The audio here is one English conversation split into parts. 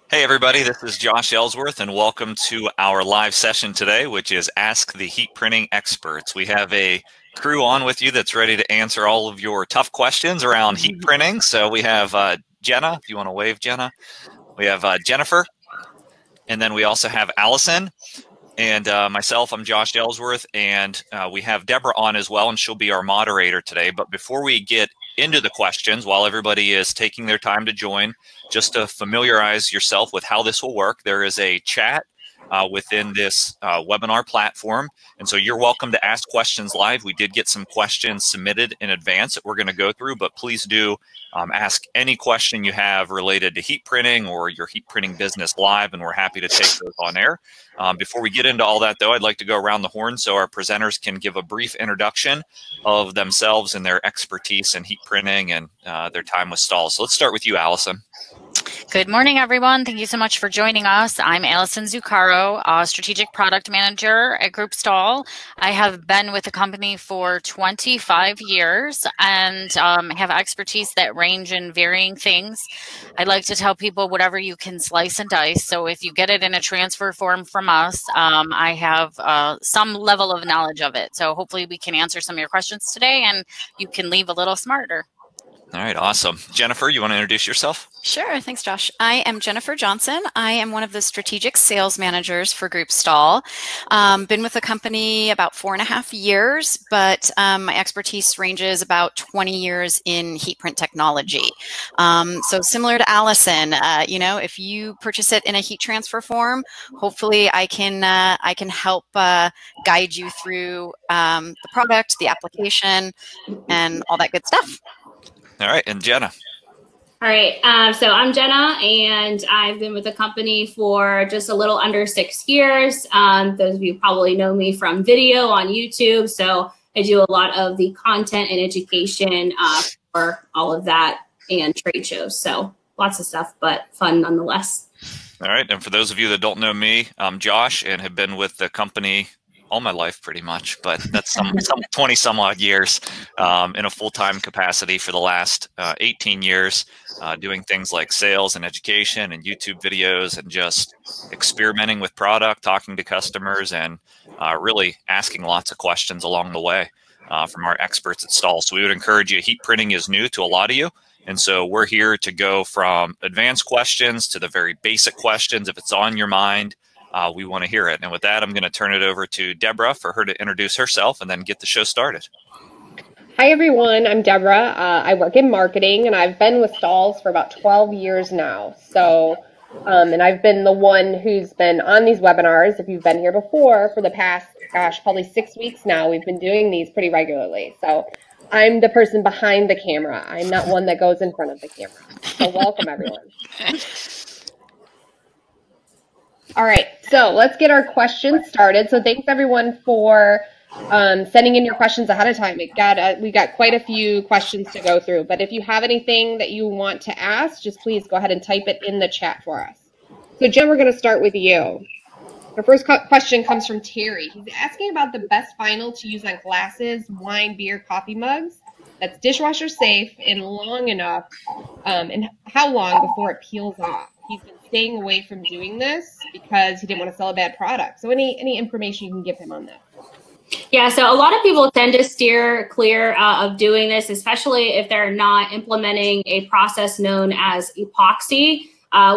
Hey everybody, this is Josh Ellsworth and welcome to our live session today, which is Ask the Heat Printing Experts. We have a crew on with you that's ready to answer all of your tough questions around heat printing. So we have Jenna, if you want to wave, Jenna. We have Jennifer, and then we also have Alison. And myself, I'm Josh Ellsworth, and we have Deborah on as well, and she'll be our moderator today. But before we get into the questions, while everybody is taking their time to join, just to familiarize yourself with how this will work, there is a chat within this webinar platform. And so you're welcome to ask questions live. We did get some questions submitted in advance that we're going to go through, but please do ask any question you have related to heat printing or your heat printing business live, and we're happy to take those on air. Before we get into all that, though, I'd like to go around the horn so our presenters can give a brief introduction of themselves and their expertise in heat printing and their time with Stahls. So let's start with you, Alison. Good morning, everyone. Thank you so much for joining us. I'm Alison Zuccaro, Strategic Product Manager at Group Stahl. I have been with the company for 25 years and have expertise that range in varying things. I like to tell people whatever you can slice and dice. So if you get it in a transfer form from us, I have some level of knowledge of it. So hopefully we can answer some of your questions today and you can leave a little smarter. All right, awesome. Jennifer, you want to introduce yourself? Sure, thanks, Josh. I am Jennifer Johnson. I am one of the strategic sales managers for Group Stahl. Been with the company about 4.5 years, but my expertise ranges about 20 years in heat print technology. So similar to Alison, you know, if you purchase it in a heat transfer form, hopefully I can help guide you through the product, the application, and all that good stuff. All right, and Jenna. All right, so I'm Jenna, and I've been with the company for just a little under 6 years. Those of you probably know me from video on YouTube, so I do a lot of the content and education for all of that and trade shows. So lots of stuff, but fun nonetheless. All right, and for those of you that don't know me, I'm Josh and have been with the company all my life pretty much, but that's some 20 some odd years in a full-time capacity for the last 18 years, doing things like sales and education and YouTube videos and just experimenting with product, talking to customers, and really asking lots of questions along the way from our experts at Stahls. So we would encourage you, heat printing is new to a lot of you. And so we're here to go from advanced questions to the very basic questions. If it's on your mind, we want to hear it. And with that, I'm going to turn it over to Deborah for her to introduce herself and then get the show started. Hi, everyone. I'm Deborah. I work in marketing, and I've been with Stahls for about 12 years now. So, and I've been the one who's been on these webinars, if you've been here before, for the past, gosh, probably 6 weeks now. We've been doing these pretty regularly. So I'm the person behind the camera. I'm not one that goes in front of the camera. So welcome, everyone. All right, so let's get our questions started. So thanks everyone for sending in your questions ahead of time. We got quite a few questions to go through, but if you have anything that you want to ask, just please go ahead and type it in the chat for us. So Jen, we're going to start with you. Our first question comes from Terry. He's asking about the best vinyl to use on glasses, wine, beer, coffee mugs that's dishwasher safe and long enough, and how long before it peels off. He's been staying away from doing this because he didn't want to sell a bad product. So any information you can give him on that? Yeah, so a lot of people tend to steer clear of doing this, especially if they're not implementing a process known as epoxy,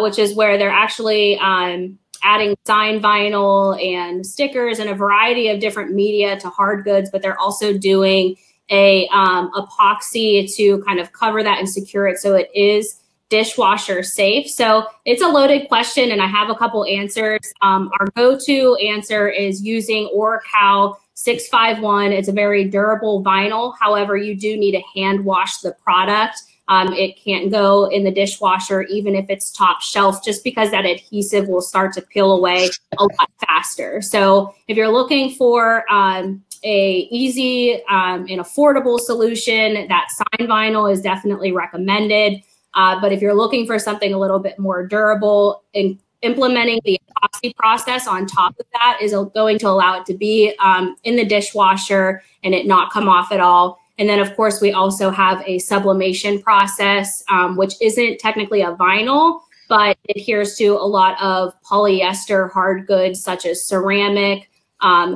which is where they're actually adding sign vinyl and stickers and a variety of different media to hard goods, but they're also doing a epoxy to kind of cover that and secure it so it is dishwasher safe. So it's a loaded question, and I have a couple answers. Our go-to answer is using Oracal 651. It's a very durable vinyl. However, you do need to hand wash the product. It can't go in the dishwasher, even if it's top shelf, just because that adhesive will start to peel away a lot faster. So if you're looking for a easy and affordable solution, that sign vinyl is definitely recommended. But if you're looking for something a little bit more durable, implementing the epoxy process on top of that is going to allow it to be in the dishwasher and it not come off at all. And then, of course, we also have a sublimation process, which isn't technically a vinyl, but it adheres to a lot of polyester hard goods such as ceramic,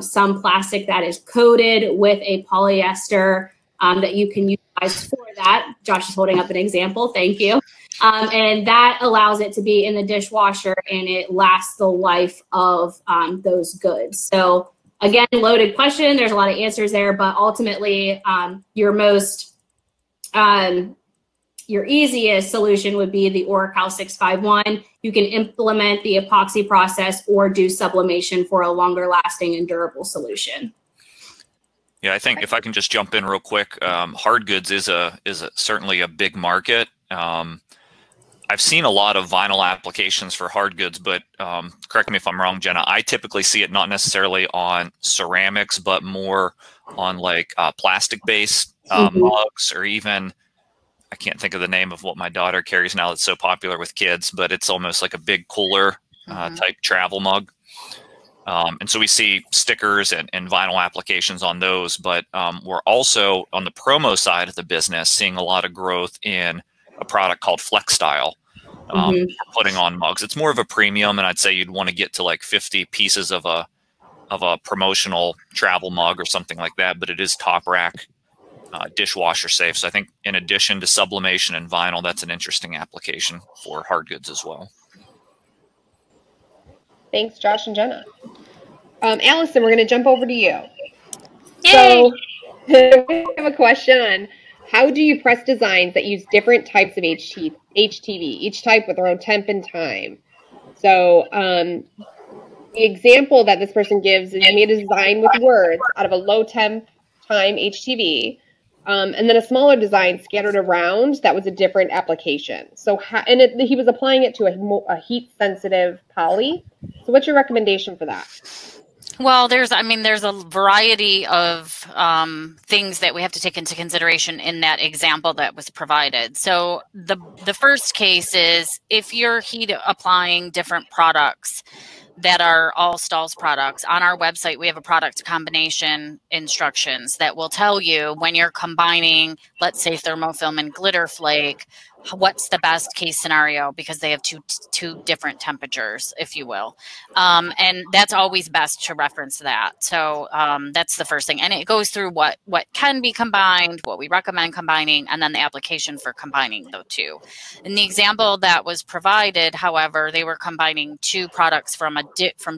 some plastic that is coated with a polyester that you can utilize for that. Josh is holding up an example. Thank you. And that allows it to be in the dishwasher and it lasts the life of those goods. So again, loaded question. There's a lot of answers there, but ultimately your easiest solution would be the Oracal 651. You can implement the epoxy process or do sublimation for a longer lasting and durable solution. Yeah, I think if I can just jump in real quick, hard goods is certainly a big market. I've seen a lot of vinyl applications for hard goods, but correct me if I'm wrong, Jenna, I typically see it not necessarily on ceramics, but more on like plastic-based mugs, or even, I can't think of the name of what my daughter carries now that's so popular with kids, but it's almost like a big cooler type travel mug. And so we see stickers and vinyl applications on those, but we're also on the promo side of the business seeing a lot of growth in a product called Flex Style, putting on mugs. It's more of a premium, and I'd say you'd want to get to like 50 pieces of a promotional travel mug or something like that, but it is top rack, dishwasher safe. So I think in addition to sublimation and vinyl, that's an interesting application for hard goods as well. Thanks, Josh and Jenna. Alison, we're going to jump over to you. Yay! So we have a question on how do you press designs that use different types of HTV, each type with their own temp and time. So the example that this person gives is I made a design with words out of a low temp time HTV, and then a smaller design scattered around that was a different application. So he was applying it to a heat sensitive poly. So what's your recommendation for that? Well, there's a variety of things that we have to take into consideration in that example that was provided. So the first case is if you're heat applying different products that are all Stahls products. On our website, we have a product combination instructions that will tell you when you're combining, let's say, thermofilm and glitter flake, what's the best case scenario, because they have two different temperatures, if you will. And that's always best to reference that. So that's the first thing. And it goes through what can be combined, what we recommend combining, and then the application for combining the two. In the example that was provided, however, they were combining two products from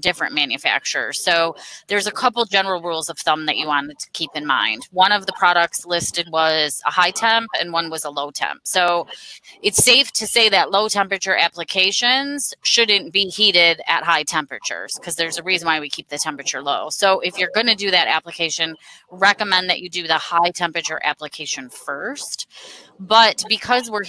different manufacturers. So there's a couple general rules of thumb that you wanted to keep in mind. One of the products listed was a high temp and one was a low temp. So it's safe to say that low temperature applications shouldn't be heated at high temperatures, because there's a reason why we keep the temperature low. So if you're going to do that application, recommend that you do the high temperature application first. But because we're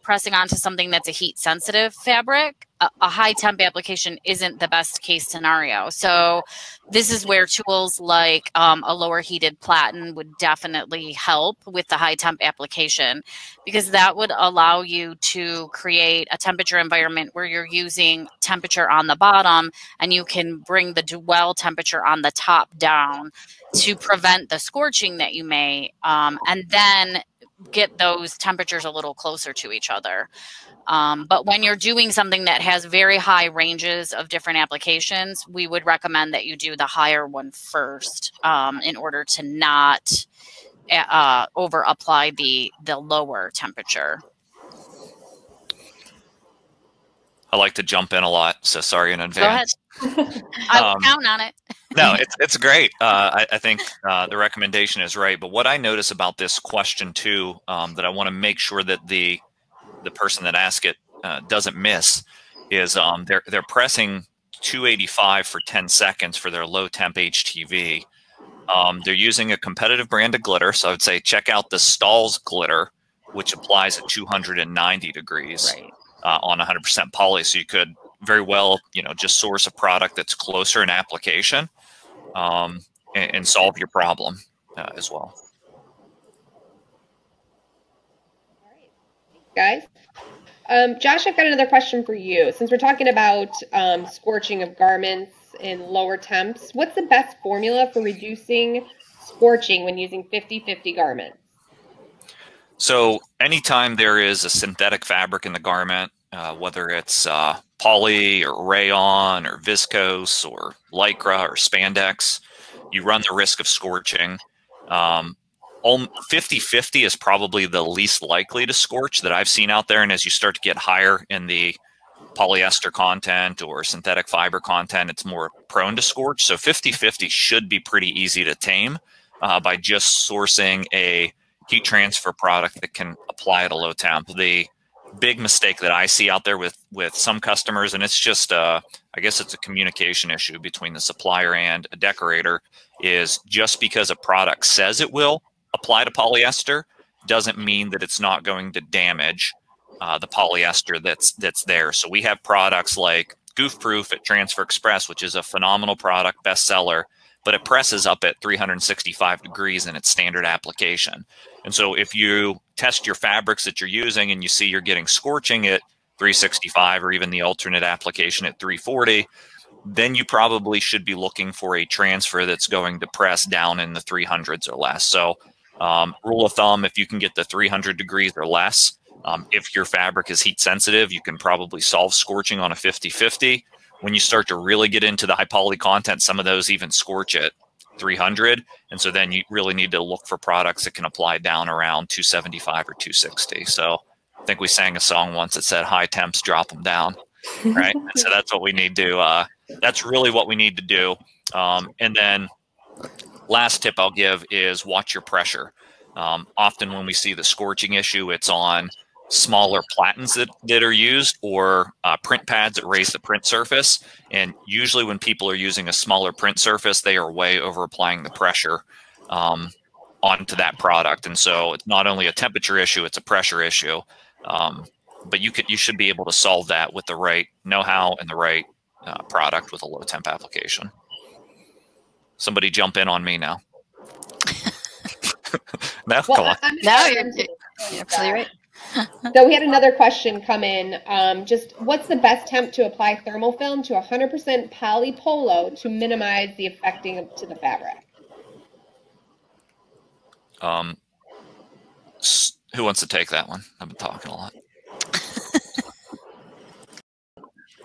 pressing onto something that's a heat sensitive fabric, a high temp application isn't the best case scenario. So this is where tools like a lower heated platen would definitely help with the high temp application, because that would allow you to create a temperature environment where you're using temperature on the bottom and you can bring the dwell temperature on the top down to prevent the scorching that you may, and then get those temperatures a little closer to each other. But when you're doing something that has very high ranges of different applications, we would recommend that you do the higher one first in order to not over apply the lower temperature. I like to jump in a lot, so sorry in advance. Go ahead. I will count on it. No, it's great. I think the recommendation is right. But what I notice about this question too, that I want to make sure that the person that asked it doesn't miss, is they're pressing 285 for 10 seconds for their low temp HTV. They're using a competitive brand of glitter, so I would say check out the Stahls glitter, which applies at 290 degrees on 100% poly. So you could very well, just source a product that's closer in application and solve your problem as well. Guys, Josh, I've got another question for you. Since we're talking about scorching of garments in lower temps, what's the best formula for reducing scorching when using 50-50 garments? So anytime there is a synthetic fabric in the garment, whether it's poly or rayon or viscose or lycra or spandex, you run the risk of scorching. 50-50 is probably the least likely to scorch that I've seen out there. And as you start to get higher in the polyester content or synthetic fiber content, it's more prone to scorch. So 50-50 should be pretty easy to tame by just sourcing a heat transfer product that can apply at a low temp. The big mistake that I see out there with some customers, and it's just I guess it's a communication issue between the supplier and a decorator, is just because a product says it will apply to polyester doesn't mean that it's not going to damage the polyester that's there. So we have products like Goof Proof at Transfer Express, which is a phenomenal product, bestseller, but it presses up at 365 degrees in its standard application. And so if you test your fabrics that you're using and you see you're getting scorching at 365 or even the alternate application at 340, then you probably should be looking for a transfer that's going to press down in the 300s or less. So rule of thumb, if you can get the 300 degrees or less, if your fabric is heat sensitive, you can probably solve scorching on a 50-50. When you start to really get into the high poly content, some of those even scorch at 300. And so then you really need to look for products that can apply down around 275 or 260. So I think we sang a song once that said high temps drop them down, right? So that's what we need to, that's really what we need to do. And then last tip I'll give is watch your pressure. Often when we see the scorching issue, it's on smaller platens that are used or print pads that raise the print surface. And usually when people are using a smaller print surface, they are way over applying the pressure onto that product. And so it's not only a temperature issue, it's a pressure issue. But you should be able to solve that with the right know-how and the right product with a low temp application. Somebody jump in on me now. No, well, come on. No, you're absolutely right. So we had another question come in. Just what's the best temp to apply thermal film to 100% poly polo to minimize the affecting to the fabric? Who wants to take that one? I've been talking a lot.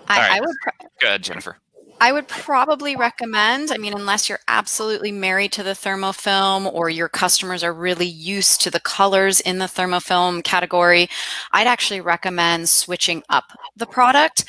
I would. Go ahead, Jennifer. I would probably recommend, I mean, unless you're absolutely married to the thermofilm or your customers are really used to the colors in the thermofilm category, I'd actually recommend switching up the product,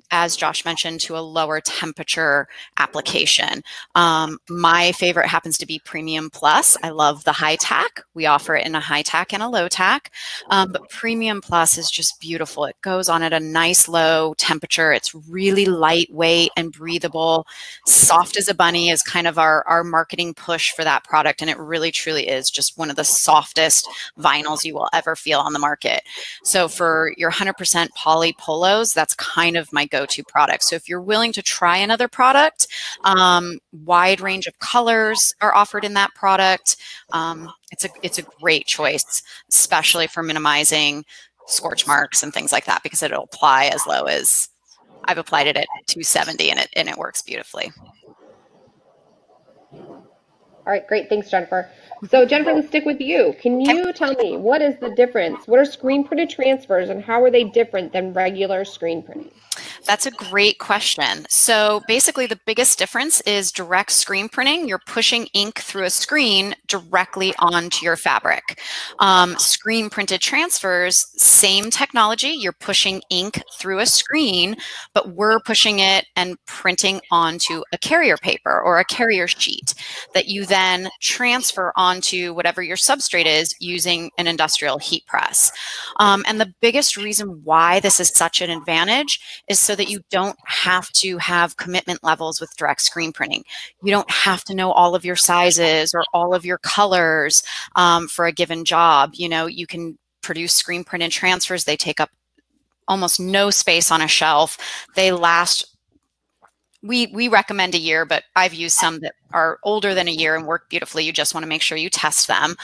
as Josh mentioned, to a lower temperature application. My favorite happens to be Premium Plus. I love the high tack. We offer it in a high tack and a low tack, but Premium Plus is just beautiful. It goes on at a nice low temperature. It's really lightweight and breathable. Soft as a bunny is kind of our marketing push for that product. And it really truly is just one of the softest vinyls you will ever feel on the market. So for your 100% poly polos, that's kind of my go-to product. So if you're willing to try another product, wide range of colors are offered in that product. It's a great choice, especially for minimizing scorch marks and things like that, because it'll apply as low as I've applied it at 270 and it works beautifully. All right, great. Thanks, Jennifer. So Jennifer, let's stick with you. Can you tell me what is the difference? What are screen printed transfers and how are they different than regular screen printing? That's a great question. So basically the biggest difference is direct screen printing. You're pushing ink through a screen directly onto your fabric. Screen printed transfers, same technology. You're pushing ink through a screen, but we're pushing it and printing onto a carrier paper or a carrier sheet that you then transfer onto whatever your substrate is using an industrial heat press. And the biggest reason why this is such an advantage is so that you don't have to have commitment levels with direct screen printing. You don't have to know all of your sizes or all of your colors for a given job. You know, you can produce screen printed transfers. They take up almost no space on a shelf. They last, we recommend a year, but I've used some that are older than a year and work beautifully. You just want to make sure you test them.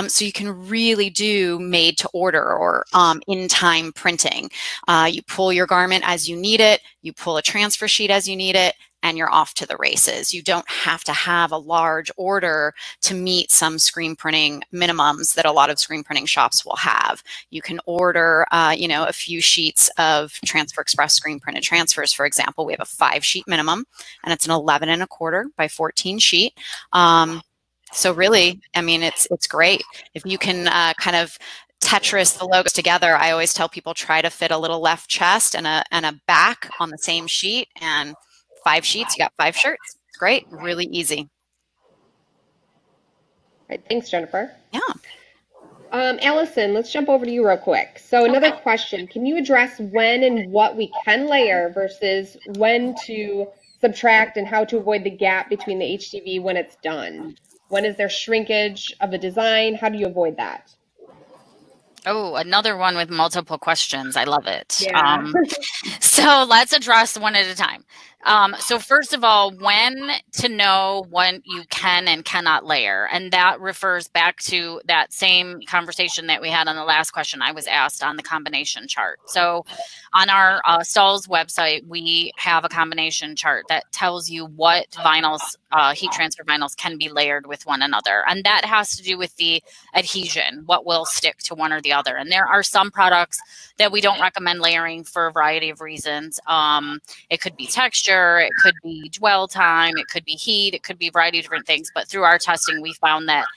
So you can really do made to order or in-time printing. You pull your garment as you need it, you pull a transfer sheet as you need it, and you're off to the races. You don't have to have a large order to meet some screen printing minimums that a lot of screen printing shops will have. You can order, you know, a few sheets of Transfer Express screen printed transfers. For example, we have a 5-sheet minimum, and it's an 11 1/4 by 14 sheet. So really, I mean, it's great. If you can kind of Tetris the logos together, I always tell people try to fit a little left chest and a back on the same sheet, and 5 sheets, you got 5 shirts. It's great, really easy. All right, thanks, Jennifer. Yeah. Alison, let's jump over to you real quick. So another question, can you address when and what we can layer versus when to subtract and how to avoid the gap between the HTV when it's done? When is there shrinkage of the design? How do you avoid that? Oh, another one with multiple questions. I love it. Yeah. So let's address one at a time. So first of all, when to know when you can and cannot layer. And that refers back to that same conversation that we had on the last question I was asked on the combination chart. So on our Stahls website, we have a combination chart that tells you what vinyls, heat transfer vinyls can be layered with one another. And that has to do with the adhesion, what will stick to one or the other. And there are some products that we don't recommend layering for a variety of reasons. It could be texture, it could be dwell time, it could be heat, it could be a variety of different things. But through our testing, we found that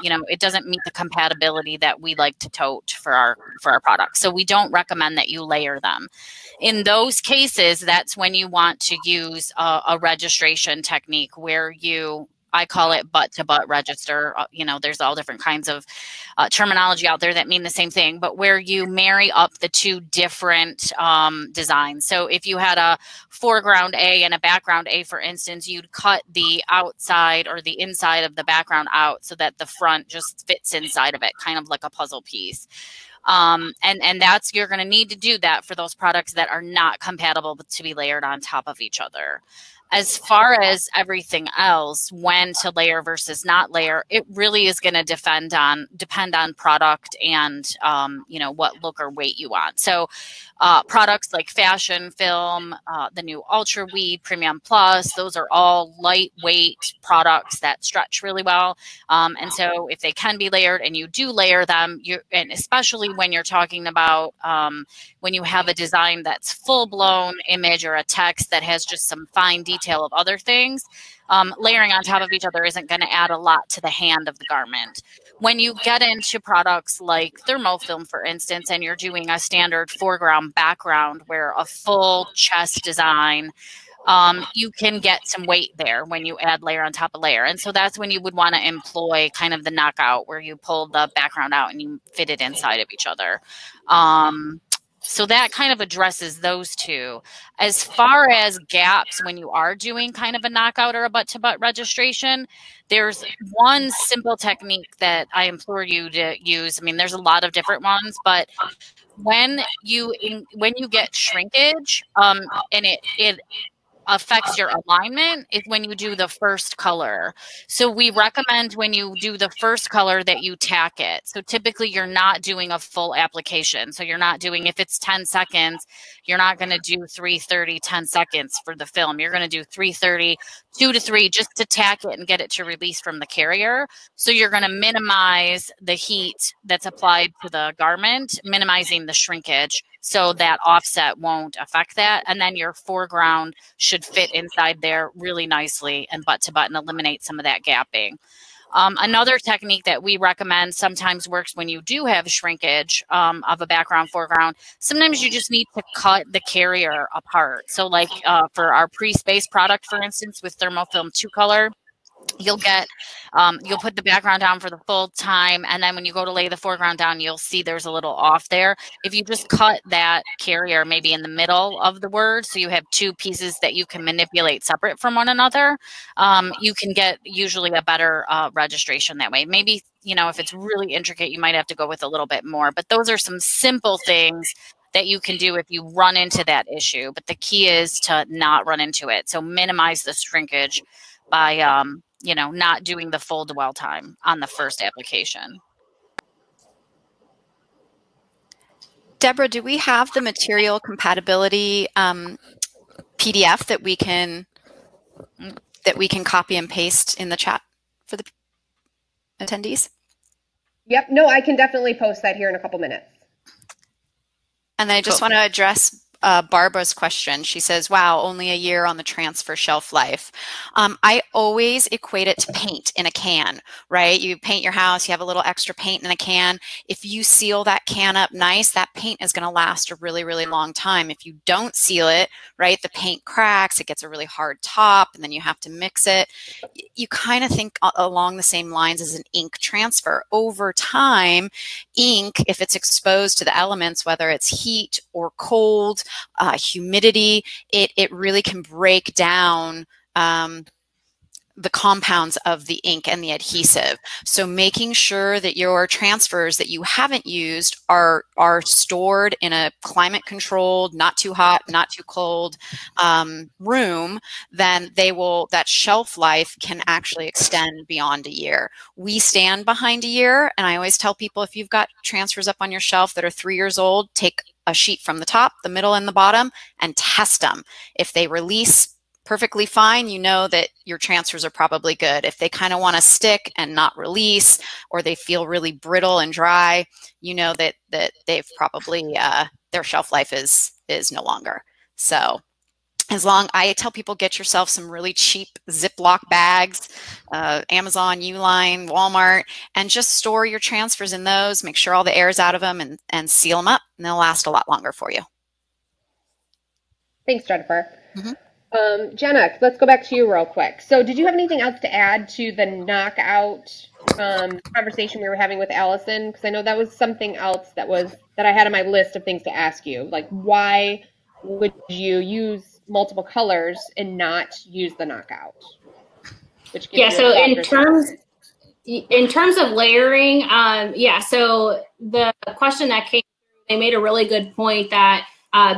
you know, it doesn't meet the compatibility that we like to tote for our products. So we don't recommend that you layer them. In those cases, that's when you want to use a registration technique where you, I call it butt-to-butt register. You know, there's all different kinds of terminology out there that mean the same thing, but where you marry up the two different designs. So if you had a foreground A and a background A, for instance, you'd cut the outside or the inside of the background out so that the front just fits inside of it, kind of like a puzzle piece. And that's, you're going to need to do that for those products that are not compatible to be layered on top of each other. As far as everything else, when to layer versus not layer, it really is going to depend on product and you know, what look or weight you want. So products like Fashion Film, the new Ultra Weed, Premium Plus, those are all lightweight products that stretch really well. And so if they can be layered and you do layer them, and especially when you're talking about when you have a design that's full-blown image or a text that has just some fine detail of other things, layering on top of each other isn't going to add a lot to the hand of the garment. When you get into products like thermofilm, for instance, and you're doing a standard foreground background where a full chest design, you can get some weight there when you add layer on top of layer. And so that's when you would want to employ kind of the knockout where you pull the background out and you fit it inside of each other. So that kind of addresses those two. As far as gaps, when you are doing kind of a knockout or a butt-to-butt registration, there's one simple technique that I implore you to use. I mean, there's a lot of different ones, but when you get shrinkage, and it affects your alignment, is when you do the first color. So we recommend when you do the first color that you tack it. So typically you're not doing a full application. So you're not doing, if it's 10 seconds, you're not going to do 330, 10 seconds for the film. You're going to do 330, 2 to 3, just to tack it and get it to release from the carrier. So you're going to minimize the heat that's applied to the garment, minimizing the shrinkage, so that offset won't affect that. And then your foreground should fit inside there really nicely and butt to butt and eliminate some of that gapping. Another technique that we recommend sometimes works when you do have shrinkage of a background foreground. Sometimes you just need to cut the carrier apart. So like for our pre-space product, for instance, with thermofilm 2-color, you'll get, you'll put the background down for the full time, and then when you go to lay the foreground down, you'll see there's a little off there. If you just cut that carrier maybe in the middle of the word, so you have two pieces that you can manipulate separate from one another, you can get usually a better registration that way. Maybe, you know, if it's really intricate, you might have to go with a little bit more, but those are some simple things that you can do if you run into that issue. But the key is to not run into it. So minimize the shrinkage by, you know, not doing the full dwell time on the first application. Deborah, do we have the material compatibility PDF that we can that we can copy and paste in the chat for the attendees? Yep. No, I can definitely post that here in a couple minutes. And I just want to address Barbara's question. She says, wow, only a year on the transfer shelf life. I always equate it to paint in a can, right? You paint your house, you have a little extra paint in a can. If you seal that can up nice, that paint is going to last a really, really long time. If you don't seal it, right, the paint cracks, it gets a really hard top, and then you have to mix it. You kind of think along the same lines as an ink transfer. Over time, ink, if it's exposed to the elements, whether it's heat or cold, humidity, it really can break down the compounds of the ink and the adhesive. So making sure that your transfers that you haven't used are stored in a climate controlled, not too hot, not too cold room, then that shelf life can actually extend beyond a year. We stand behind a year, and I always tell people, if you've got transfers up on your shelf that are 3 years old, take a sheet from the top, the middle, and the bottom and test them. If they release perfectly fine, you know that your transfers are probably good. If they kind of want to stick and not release, or they feel really brittle and dry, you know that they've probably their shelf life is no longer. So I tell people, get yourself some really cheap Ziploc bags, Amazon, Uline, Walmart, and just store your transfers in those. Make sure all the air's out of them, and seal them up, and they'll last a lot longer for you. Thanks, Jennifer. Jenna, let's go back to you real quick. So did you have anything else to add to the knockout conversation we were having with Allison? Because I know that was something else that I had on my list of things to ask you. Like, why would you use multiple colors and not use the knockout? So in terms of layering, so the question that came, they made a really good point that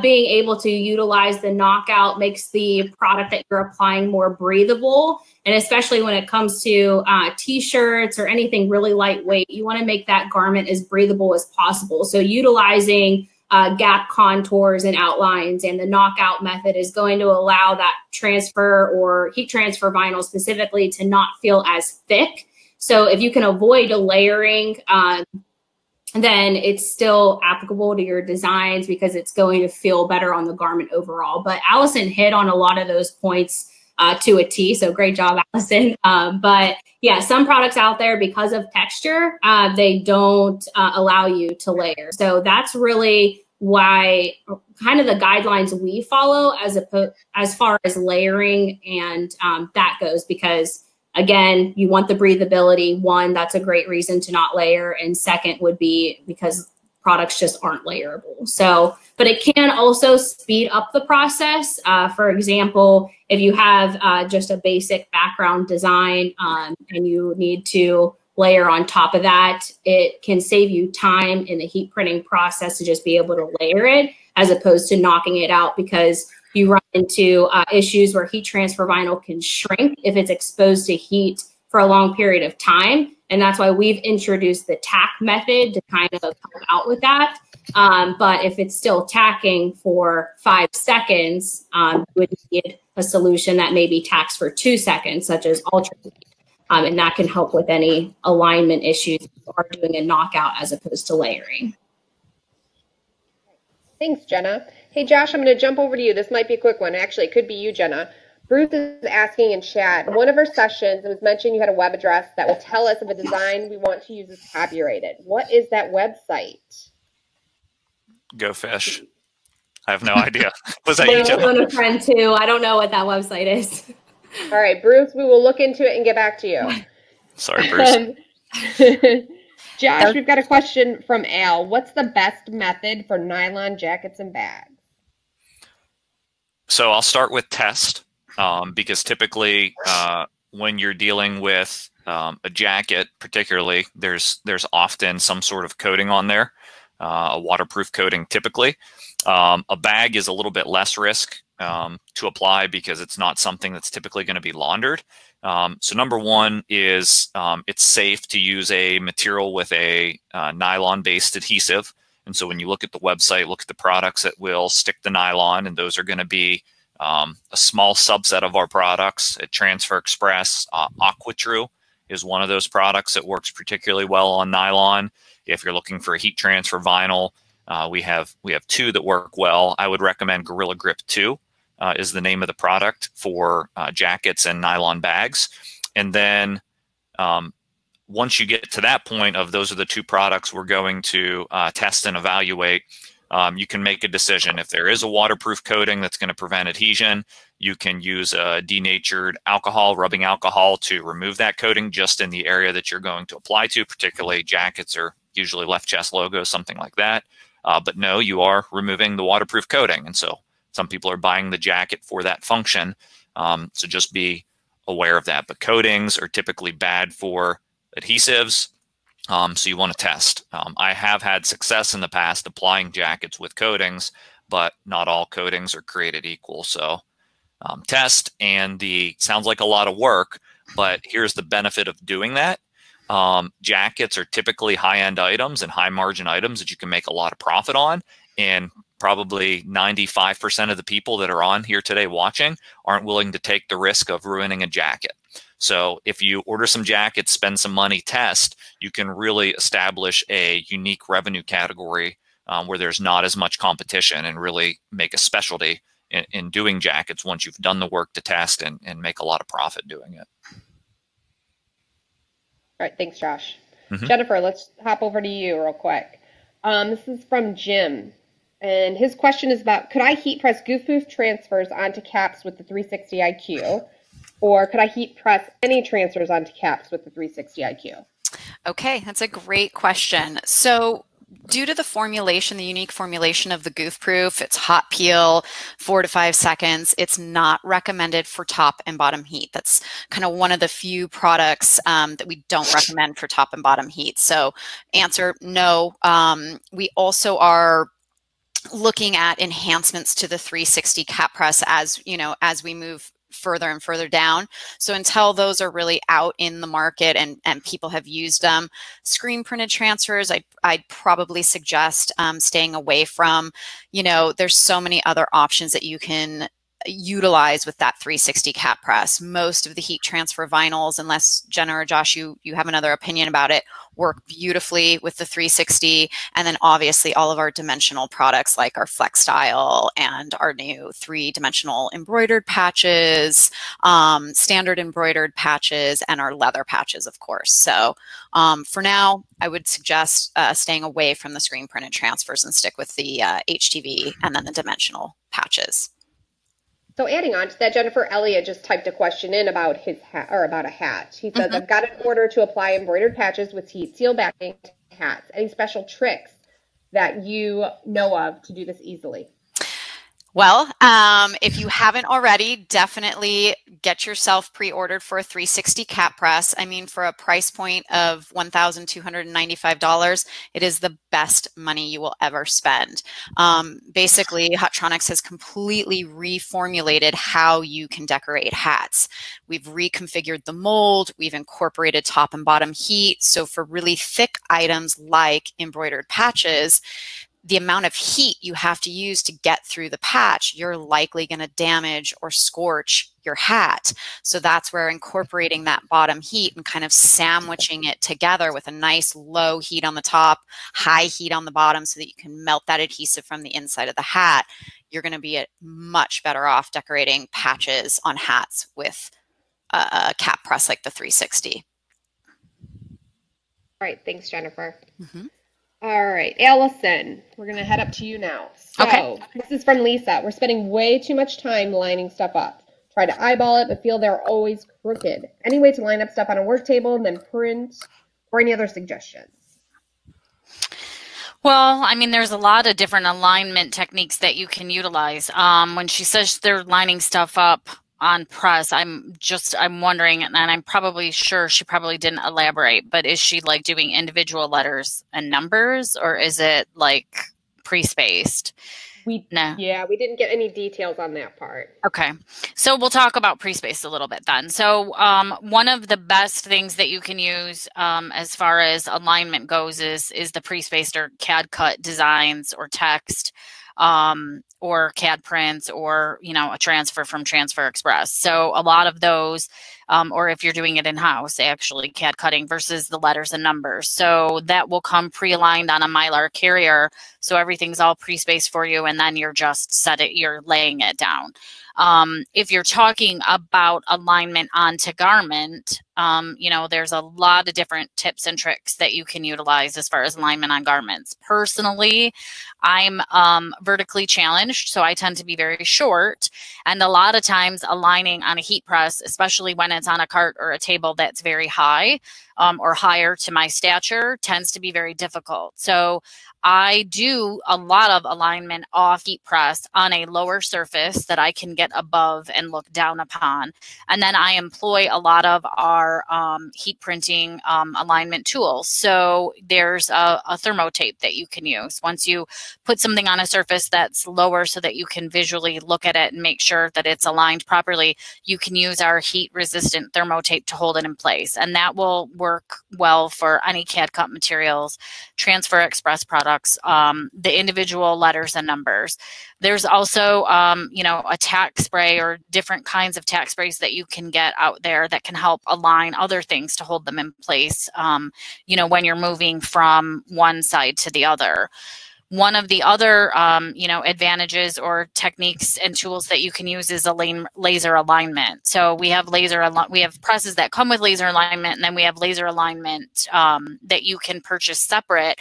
being able to utilize the knockout makes the product that you're applying more breathable. And especially when it comes to t-shirts or anything really lightweight, you want to make that garment as breathable as possible. So utilizing gap contours and outlines and the knockout method is going to allow that transfer or heat transfer vinyl specifically to not feel as thick. So if you can avoid a layering, then it's still applicable to your designs because it's going to feel better on the garment overall. But Allison hit on a lot of those points to a T, so great job, Allison. But yeah, some products out there, because of texture, they don't allow you to layer. So that's really why kind of the guidelines we follow as far as layering and that goes, because again, you want the breathability. One, that's a great reason to not layer. And second would be because products just aren't layerable. So, but it can also speed up the process. For example, if you have just a basic background design and you need to layer on top of that, it can save you time in the heat printing process to just be able to layer it as opposed to knocking it out, because you run into issues where heat transfer vinyl can shrink if it's exposed to heat for a long period of time. And that's why we've introduced the tack method to kind of help out with that. But if it's still tacking for 5 seconds, you would need a solution that maybe tacks for 2 seconds, such as ultra. And that can help with any alignment issues or doing a knockout as opposed to layering. Thanks, Jenna. Hey, Josh, I'm going to jump over to you. This might be a quick one. Actually, it could be you, Jenna. Bruce is asking in chat, one of our sessions, it was mentioned you had a web address that will tell us if a design we want to use is copyrighted. What is that website? Go fish. I have no idea. Was that you, Jenna? I'm a friend too. I don't know what that website is. All right, Bruce, we will look into it and get back to you. Sorry, Bruce. Josh, we've got a question from Al. What's the best method for nylon jackets and bags? So I'll start with test, because typically when you're dealing with a jacket, particularly, there's often some sort of coating on there, a waterproof coating typically. A bag is a little bit less risk to apply because it's not something that's typically going to be laundered. So number one is it's safe to use a material with a nylon-based adhesive. And so when you look at the website, look at the products that will stick the nylon, and those are going to be A small subset of our products at Transfer Express, AquaTrue is one of those products that works particularly well on nylon. If you're looking for a heat transfer vinyl, we have two that work well. I would recommend Gorilla Grip 2 is the name of the product for jackets and nylon bags. And then once you get to that point of those are the two products we're going to test and evaluate, you can make a decision. If there is a waterproof coating that's going to prevent adhesion, you can use a denatured alcohol, rubbing alcohol, to remove that coating just in the area that you're going to apply to, particularly jackets or usually left chest logos, something like that. But no, you are removing the waterproof coating. And so some people are buying the jacket for that function. So just be aware of that. But coatings are typically bad for adhesives. So you want to test. I have had success in the past applying jackets with coatings, but not all coatings are created equal. So test, and sounds like a lot of work, but here's the benefit of doing that. Jackets are typically high-end items and high-margin items that you can make a lot of profit on. And probably 95% of the people that are on here today watching aren't willing to take the risk of ruining a jacket. So if you order some jackets, spend some money, test, you can really establish a unique revenue category where there's not as much competition, and really make a specialty in doing jackets once you've done the work to test and make a lot of profit doing it. All right, thanks, Josh. Jennifer, let's hop over to you real quick. This is from Jim, and his question is about, could I heat press goof-proof transfers onto caps with the 360 IQ? Or could I heat press any transfers onto caps with the 360 IQ? Okay, that's a great question. So due to the formulation, the unique formulation of the goof proof, it's hot peel, 4 to 5 seconds. It's not recommended for top and bottom heat. That's kind of one of the few products that we don't recommend for top and bottom heat. So answer, no. We also are looking at enhancements to the 360 cap press as we move further and further down. So until those are really out in the market and people have used them, screen printed transfers, I'd probably suggest staying away from. There's so many other options that you can utilize with that 360 cap press. Most of the heat transfer vinyls, unless Jenna or Josh, you have another opinion about it, work beautifully with the 360. And then obviously all of our dimensional products like our Flex Style and our new 3-dimensional embroidered patches, standard embroidered patches, and our leather patches, of course. So for now, I would suggest staying away from the screen printed transfers and stick with the HTV and then the dimensional patches. So adding on to that, Jennifer, Elliott just typed a question in about his hat, or about a hat. He says, I've got an order to apply embroidered patches with heat seal backing to hats. Any special tricks that you know of to do this easily? Well, if you haven't already, definitely get yourself pre-ordered for a 360 cap press. I mean, for a price point of $1,295, it is the best money you will ever spend. Basically, Hotronix has completely reformulated how you can decorate hats. We've reconfigured the mold. We've incorporated top and bottom heat. So for really thick items like embroidered patches, the amount of heat you have to use to get through the patch, you're likely going to damage or scorch your hat. So that's where incorporating that bottom heat and kind of sandwiching it together with a nice low heat on the top, high heat on the bottom so that you can melt that adhesive from the inside of the hat, you're going to be much better off decorating patches on hats with a cap press like the 360. All right. Thanks, Jennifer. All right, Alison, we're going to head up to you now. So, okay. This is from Lisa. We're spending way too much time lining stuff up. Try to eyeball it, but feel they're always crooked. Any way to line up stuff on a work table and then print, or any other suggestions? Well, I mean, there's a lot of different alignment techniques that you can utilize. When she says they're lining stuff up on press, I'm wondering, and I'm probably sure she probably didn't elaborate, but is she like doing individual letters and numbers, or is it like pre-spaced? Yeah, we didn't get any details on that part. Okay, so we'll talk about pre-spaced a little bit then. So one of the best things that you can use as far as alignment goes is the pre-spaced or CAD cut designs or text. or CAD prints or, a transfer from Transfer Express. So a lot of those, or if you're doing it in-house, actually CAD cutting versus the letters and numbers. So that will come pre-aligned on a Mylar carrier. So everything's all pre-spaced for you, and then you're laying it down. If you're talking about alignment onto garment, there's a lot of different tips and tricks that you can utilize as far as alignment on garments. Personally, I'm vertically challenged, so I tend to be very short. And a lot of times aligning on a heat press, especially when it's on a cart or a table that's very high or higher to my stature, tends to be very difficult. So I do a lot of alignment off heat press on a lower surface that I can get above and look down upon. And then I employ a lot of our heat printing alignment tools. So there's a thermotape that you can use. Once you put something on a surface that's lower so that you can visually look at it and make sure that it's aligned properly, you can use our heat resistant thermotape to hold it in place. And that will work well for any CAD cut materials, Transfer Express products, the individual letters and numbers. There's also, a tack spray or different kinds of tack sprays that you can get out there that can help align other things to hold them in place, when you're moving from one side to the other. One of the other, advantages or techniques and tools that you can use is a laser alignment. So we have presses that come with laser alignment, and then we have laser alignment that you can purchase separate.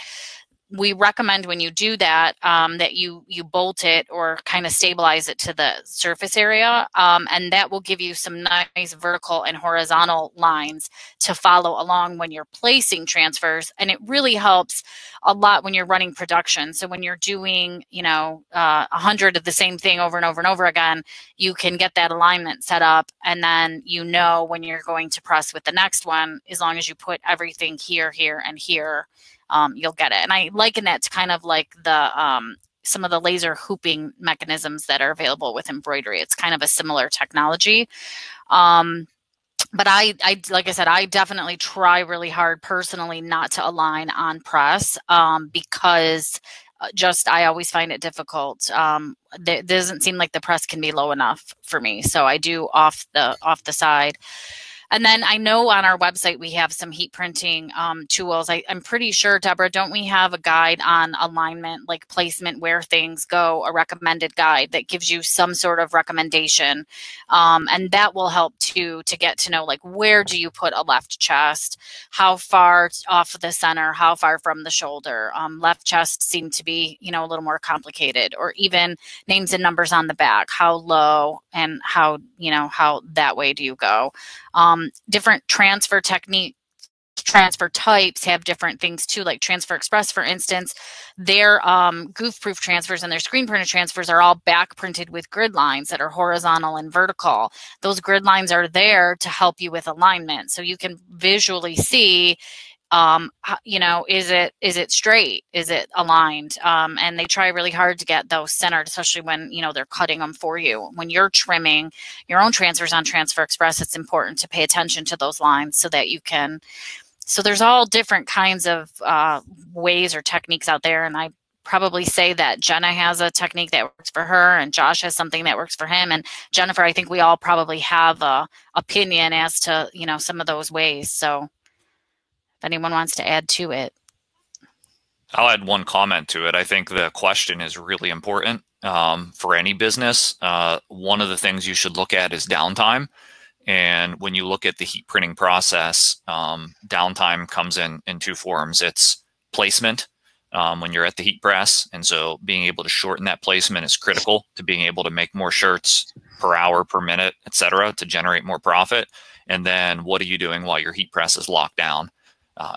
We recommend when you do that, that you bolt it or kind of stabilize it to the surface area. And that will give you some nice vertical and horizontal lines to follow along when you're placing transfers. And it really helps a lot when you're running production. So when you're doing, 100 of the same thing over and over and over again, you can get that alignment set up. And then when you're going to press with the next one, as long as you put everything here, here, and here, you'll get it. And I liken that to kind of like the some of the laser hooping mechanisms that are available with embroidery. It's kind of a similar technology. But I like I said, I definitely try really hard personally not to align on press because I always find it difficult. It doesn't seem like the press can be low enough for me. So I do off the side. And then I know on our website we have some heat printing tools. I'm pretty sure, Deborah, don't we have a guide on alignment, like placement, where things go, a recommended guide that gives you some sort of recommendation. And that will help to get to know, like, where do you put a left chest, how far off the center, how far from the shoulder. Left chest seem to be, a little more complicated, or even names and numbers on the back, how low and how that way do you go. Different transfer techniques, transfer types have different things too, like Transfer Express, for instance. Their goof-proof transfers and their screen printed transfers are all back printed with grid lines that are horizontal and vertical. Those grid lines are there to help you with alignment. So you can visually see, is it straight? Is it aligned? And they try really hard to get those centered, especially when, they're cutting them for you. When you're trimming your own transfers on Transfer Express, it's important to pay attention to those lines so that you can, so there's all different kinds of ways or techniques out there. And I probably say that Jenna has a technique that works for her and Josh has something that works for him. And Jennifer, I think we all probably have a opinion as to, some of those ways. So if anyone wants to add to it. I'll add one comment to it. I think the question is really important for any business. One of the things you should look at is downtime. And when you look at the heat printing process, downtime comes in two forms. It's placement when you're at the heat press. And so being able to shorten that placement is critical to being able to make more shirts per hour, per minute, et cetera, to generate more profit. And then what are you doing while your heat press is locked down?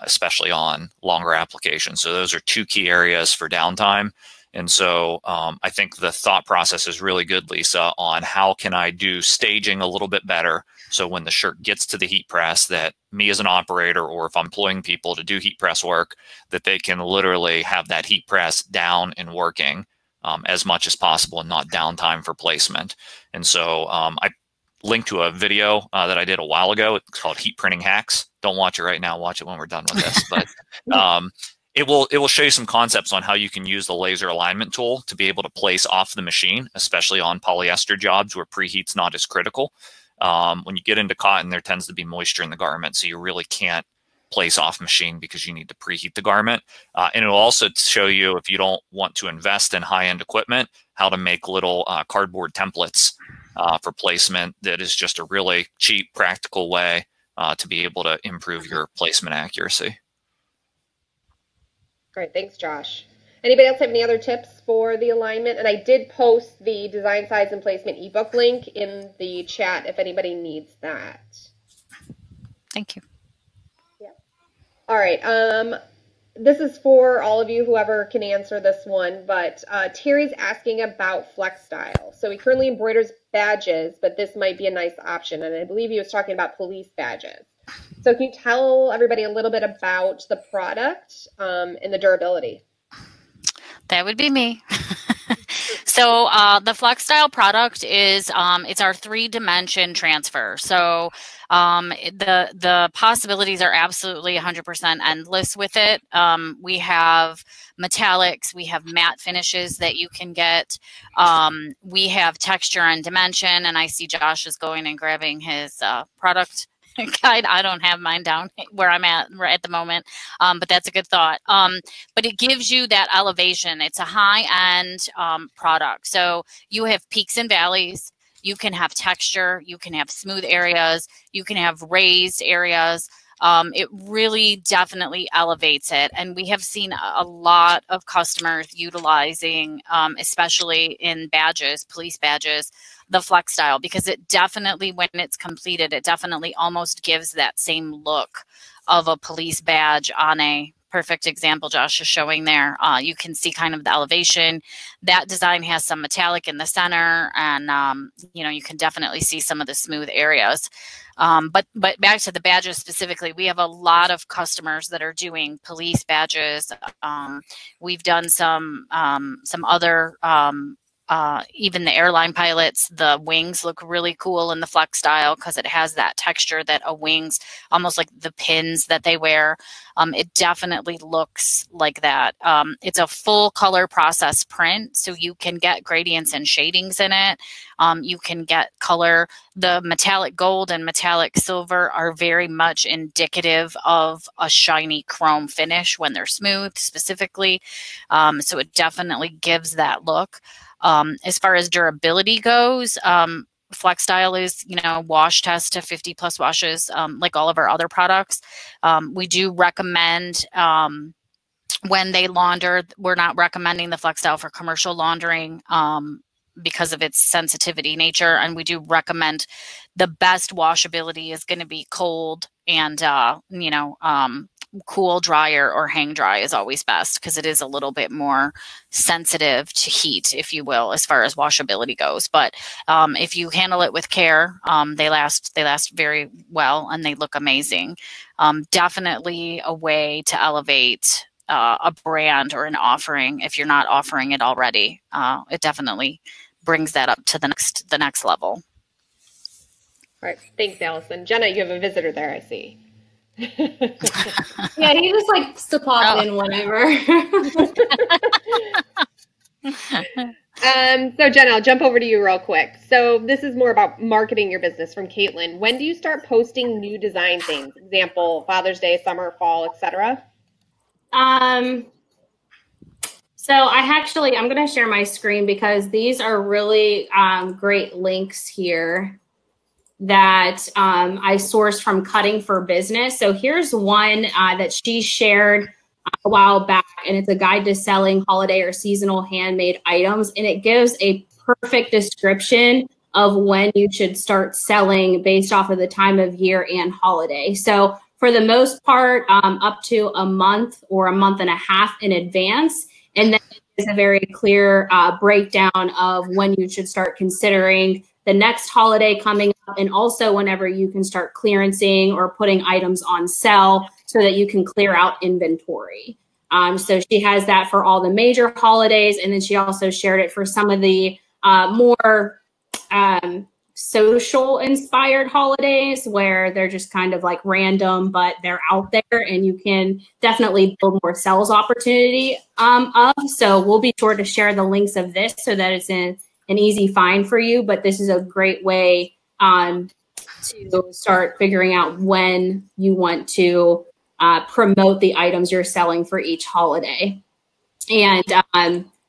Especially on longer applications. So those are two key areas for downtime. And so I think the thought process is really good, Lisa, on how can I do staging a little bit better so when the shirt gets to the heat press, that me as an operator, or if I'm employing people to do heat press work, that they can literally have that heat press down and working as much as possible and not downtime for placement. And so I linked to a video that I did a while ago. It's called Heat Printing Hacks. Don't watch it right now. Watch it when we're done with this. But it will show you some concepts on how you can use the laser alignment tool to be able to place off the machine, especially on polyester jobs where preheat's not as critical. When you get into cotton, there tends to be moisture in the garment, so you really can't place off machine because you need to preheat the garment. And it will also show you, if you don't want to invest in high-end equipment, how to make little cardboard templates for placement. That is just a really cheap, practical way to be able to improve your placement accuracy. Great, thanks, Josh. Anybody else have any other tips for the alignment? And I did post the design, size, and placement ebook link in the chat if anybody needs that. Thank you. Yeah. All right. This is for all of you, whoever can answer this one, but Terry's asking about flex style. So he currently embroiders badges, but this might be a nice option. And I believe he was talking about police badges. So can you tell everybody a little bit about the product and the durability? That would be me. So the Flex Style product is it's our 3-dimension transfer. So the possibilities are absolutely 100% endless with it. We have metallics, we have matte finishes that you can get. We have texture and dimension, and I see Josh is going and grabbing his product guide. I don't have mine down where I'm at right at the moment, but that's a good thought. But it gives you that elevation. It's a high-end product. So you have peaks and valleys. You can have texture. You can have smooth areas. You can have raised areas. It really definitely elevates it. And we have seen a lot of customers utilizing, especially in badges, police badges, the Flex Style, because it definitely, when it's completed, it definitely almost gives that same look of a police badge on a perfect example Josh is showing there. You can see kind of the elevation. That design has some metallic in the center, and you know, you can definitely see some of the smooth areas. But back to the badges specifically, we have a lot of customers that are doing police badges. We've done some other even the airline pilots, the wings look really cool in the Flex Style because it has that texture that a wings, almost like the pins that they wear. It definitely looks like that. It's a full color process print, so you can get gradients and shadings in it. You can get color. The metallic gold and metallic silver are very much indicative of a shiny chrome finish when they're smooth specifically. So it definitely gives that look. As far as durability goes, Flex Style is, you know, wash test to 50 plus washes, like all of our other products. We do recommend when they launder, we're not recommending the Flex Style for commercial laundering because of its sensitivity nature. And we do recommend the best washability is going to be cold and, you know, cool dryer or hang dry is always best because it is a little bit more sensitive to heat, if you will, as far as washability goes. But if you handle it with care, they last very well and they look amazing. Definitely a way to elevate a brand or an offering if you're not offering it already. It definitely brings that up to the next level. All right, thanks, Allison. Jenna, you have a visitor there, I see. Yeah, he just likes to pop in whenever. So Jenna, I'll jump over to you real quick. So this is more about marketing your business from Caitlin. When do you start posting new design things? Example, Father's Day, summer, fall, etc. So I'm going to share my screen because these are really great links here that I sourced from Cutting for Business. So here's one that she shared a while back, and it's a guide to selling holiday or seasonal handmade items. And it gives a perfect description of when you should start selling based off of the time of year and holiday. So for the most part, up to a month or a month and a half in advance. And then there's a very clear breakdown of when you should start considering the next holiday coming up, and also whenever you can start clearancing or putting items on sale so that you can clear out inventory. So she has that for all the major holidays, and then she also shared it for some of the more social inspired holidays where they're just kind of like random, but they're out there and you can definitely build more sales opportunity So we'll be sure to share the links of this so that it's an easy find for you. But this is a great way to start figuring out when you want to promote the items you're selling for each holiday. And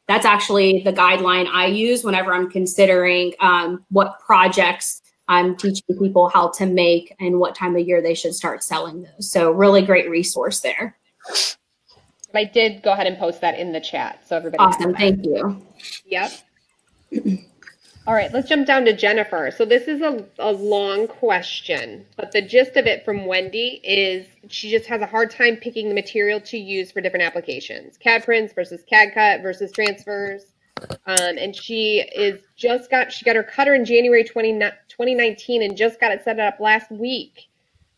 that's actually the guideline I use whenever I'm considering what projects I'm teaching people how to make and what time of year they should start selling those. So really great resource there. I did go ahead and post that in the chat, so everybody. Awesome, thank you. Yep. All right, let's jump down to Jennifer. So this is a long question, but the gist of it from Wendy is she just has a hard time picking the material to use for different applications. CAD prints versus CAD cut versus transfers. And she got her cutter in January 2019 and just got it set up last week.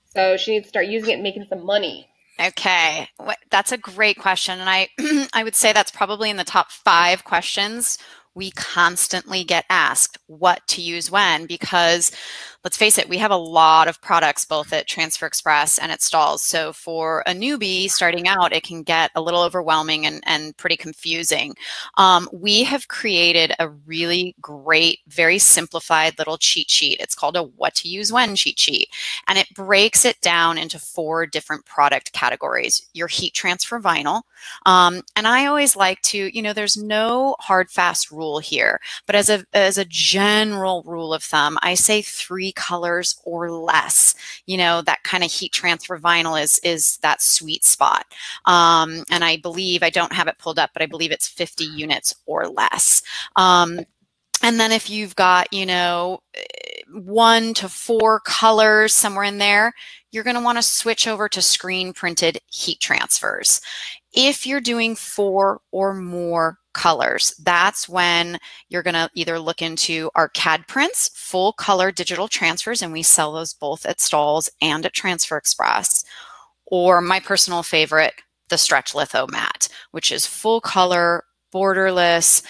So she needs to start using it and making some money. Okay, that's a great question. And I would say that's probably in the top 5 questions we constantly get asked what to use when, because let's face it, we have a lot of products both at Transfer Express and at Stahls. So for a newbie starting out, it can get a little overwhelming and pretty confusing. We have created a really great, very simplified little cheat sheet. It's called a what to use when cheat sheet. And it breaks it down into 4 different product categories. Your heat transfer vinyl. And I always like to, there's no hard, fast rule here, but as a general rule of thumb, I say 3 colors or less. That kind of heat transfer vinyl is that sweet spot. And I believe, I don't have it pulled up, but I believe it's 50 units or less. And then if you've got, 1 to 4 colors somewhere in there, you're going to want to switch over to screen printed heat transfers. If you're doing 4 or more colors, that's when you're going to either look into our CAD prints, full color digital transfers, and we sell those both at Stahls and at Transfer Express, or my personal favorite, the stretch litho mat, which is full color, borderless,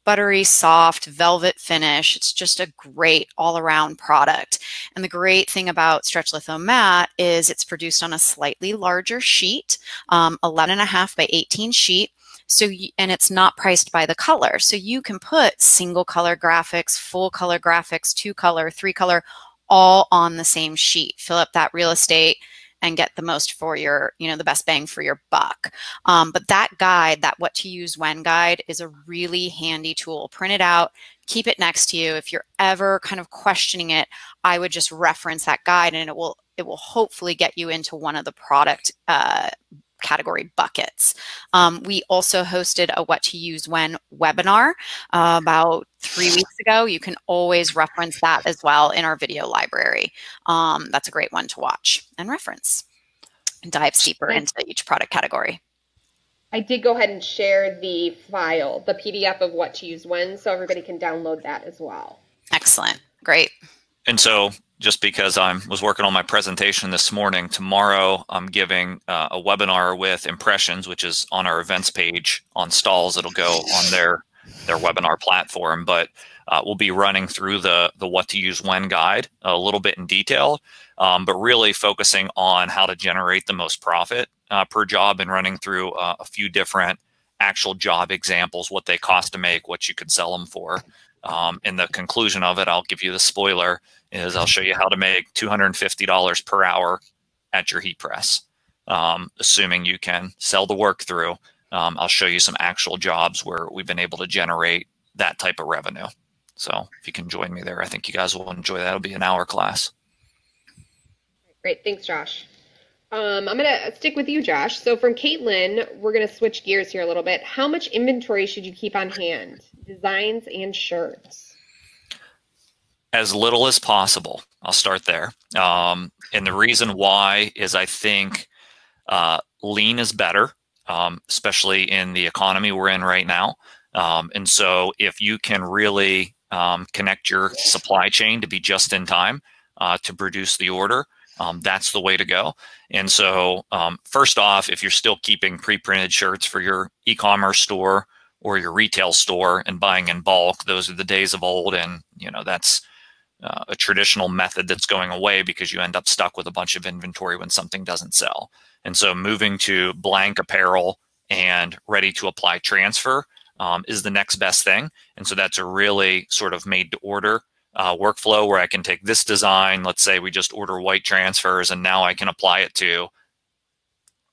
buttery soft velvet finish. It's just a great all-around product. And the great thing about stretch litho mat is it's produced on a slightly larger sheet, 11.5 by 18 sheet. So, and it's not priced by the color. So you can put single color graphics, full color graphics, 2 color, 3 color, all on the same sheet. Fill up that real estate and get the most for your, the best bang for your buck. But that guide, that what to use when guide, is a really handy tool. Print it out, keep it next to you. If you're ever kind of questioning it, I would just reference that guide, and it will hopefully get you into one of the product category buckets. We also hosted a what to use when webinar about 3 weeks ago. You can always reference that as well in our video library. That's a great one to watch and reference and dive deeper into each product category. I did go ahead and share the file, the PDF of what to use when, so everybody can download that as well. Excellent. Great. And so just because I was working on my presentation this morning, tomorrow I'm giving a webinar with impressions, which is on our events page on Stahls. It'll go on their webinar platform, but we'll be running through the what to use when guide a little bit in detail, but really focusing on how to generate the most profit per job, and running through a few different actual job examples, what they cost to make, what you could sell them for. In the conclusion of it, I'll give you the spoiler, is I'll show you how to make $250 per hour at your heat press, assuming you can sell the work through. I'll show you some actual jobs where we've been able to generate that type of revenue. So if you can join me there, I think you guys will enjoy that. It'll be an hour class. Great. Thanks, Josh. I'm going to stick with you, Josh. So from Caitlin, we're going to switch gears here a little bit. How much inventory should you keep on hand? Designs and shirts? As little as possible. I'll start there. And the reason why is I think lean is better, especially in the economy we're in right now. And so if you can really connect your supply chain to be just in time to produce the order, that's the way to go. And so first off, if you're still keeping pre-printed shirts for your e-commerce store or your retail store and buying in bulk, those are the days of old. And, that's a traditional method that's going away because you end up stuck with a bunch of inventory when something doesn't sell. And so moving to blank apparel and ready to apply transfer is the next best thing. And so that's a really sort of made to order workflow where I can take this design. Let's say we just order white transfers, and now I can apply it to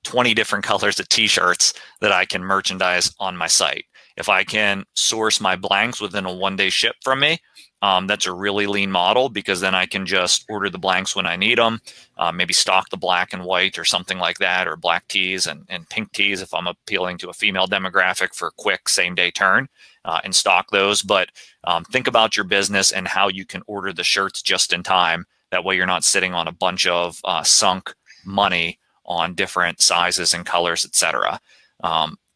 20 different colors of t-shirts that I can merchandise on my site. If I can source my blanks within a one-day ship from me, that's a really lean model, because then I can just order the blanks when I need them, maybe stock the black and white or something like that, or black tees and pink tees if I'm appealing to a female demographic for a quick same-day turn, and stock those. But think about your business and how you can order the shirts just in time. That way you're not sitting on a bunch of sunk money on different sizes and colors, etc.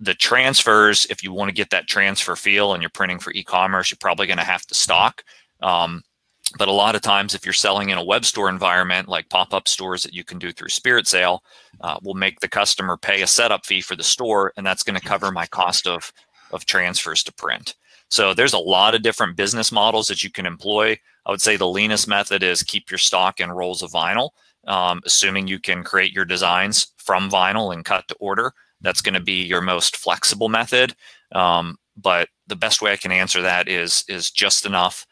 The transfers, if you want to get that transfer feel and you're printing for e-commerce, you're probably going to have to stock. But a lot of times, if you're selling in a web store environment, like pop-up stores that you can do through Spirit Sale, will make the customer pay a setup fee for the store, and that's going to cover my cost of transfers to print. So there's a lot of different business models that you can employ. I would say the leanest method is keep your stock in rolls of vinyl, assuming you can create your designs from vinyl and cut to order. That's going to be your most flexible method. But the best way I can answer that is just enough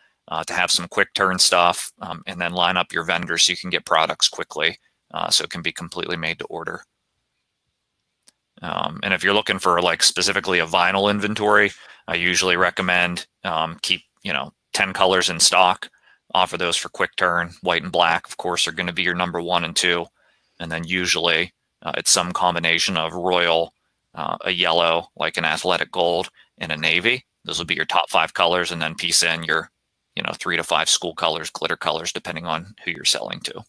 to have some quick turn stuff, and then line up your vendors so you can get products quickly, so it can be completely made to order. And if you're looking for like specifically a vinyl inventory, I usually recommend keep 10 colors in stock, offer those for quick turn. White and black, of course, are going to be your number 1 and 2, and then usually it's some combination of royal, a yellow, like an athletic gold, and a navy. Those will be your top 5 colors, and then piece in your 3 to 5 school colors, glitter colors, depending on who you're selling to. All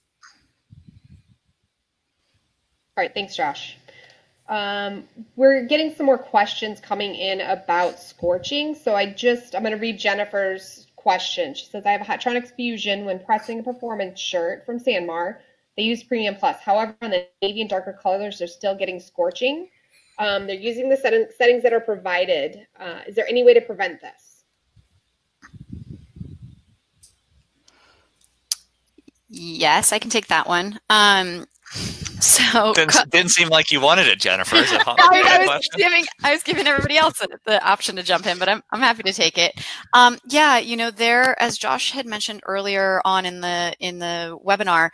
right, thanks, Josh. We're getting some more questions coming in about scorching. So I'm going to read Jennifer's question. She says, I have a Hatronics fusion when pressing a performance shirt from Sanmar. They use Premium Plus. However, on the navy and darker colors, they're still getting scorching. They're using the settings that are provided. Is there any way to prevent this? Yes, I can take that one. So didn't seem like you wanted it, Jennifer. Is it I was giving everybody else the option to jump in, but I'm happy to take it. Yeah, there, as Josh had mentioned earlier on in the webinar,